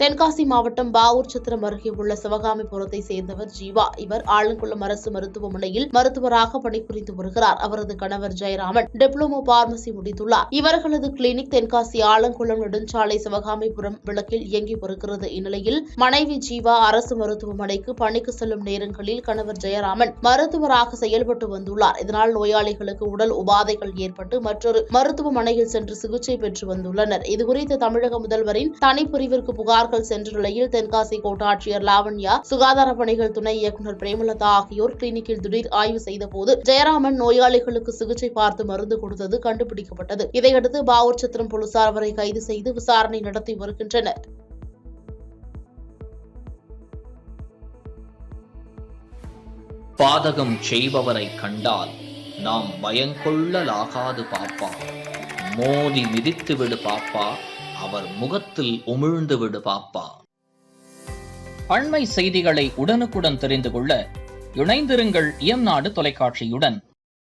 தென்காசி மாவட்டம் பாவூர் சத்திரம் அருகே உள்ள சிவகாமிபுரத்தை சேர்ந்தவர் ஜீவா. இவர் ஆலங்குளம் அரசு மருத்துவமனையில் மருத்துவராக பணிபுரிந்து வருகிறார். அவரது கணவர் ஜெயராமன் டிப்ளமோ பார்மசி முடித்துள்ளார். இவர்களது கிளினிக் தென்காசி ஆலங்குளம் நெடுஞ்சாலை சிவகாமிபுரம் விளக்கில் இயங்கி வருகிறது. இந்நிலையில் மனைவி ஜீவா அரசு மருத்துவமனைக்கு பணிக்கு செல்லும் நேரங்களில் கணவர் ஜெயராமன் மருத்துவராக செயல்பட்டு வந்துள்ளார். இதனால் நோயாளிகளுக்கு உடல் உபாதைகள் ஏற்பட்டு மற்றொரு மருத்துவமனையில் சென்று சிகிச்சை பெற்று வந்துள்ளனர். இதுகுறித்து தமிழக முதல்வரின் தனிப்பிரிவிற்கு புகார்கள் சென்ற நிலையில் தென்காசி கோட்டாட்சியர் லாவண்யா, சுகாதார பணிகள் துணை இயக்குநர் பிரேமலதா ஆகியோர் கிளினிக்கில் திடீர் ஆய்வு செய்தபோது ஜெயராமன் நோயாளிகளுக்கு சிகிச்சை பார்த்து மருந்து கொடுத்தது கண்டுபிடிக்கப்பட்டது. இதையடுத்து பாவூர் சத்திரம் போலீசார் அவரை கைது செய்து விசாரணை நடத்தி வருகின்றனர். பாதகம் செய்பவரை கண்டால் நாம் பயங்கொள்ளலாகாது பாப்பா. மோதி மிதித்து விடு பாப்பா, அவர் முகத்தில் உமிழ்ந்து விடு பாப்பா. அண்மை செய்திகளை உடனுக்குடன் தெரிந்து கொள்ள இணைந்திருங்கள் எம் நாடு தொலைக்காட்சியுடன்.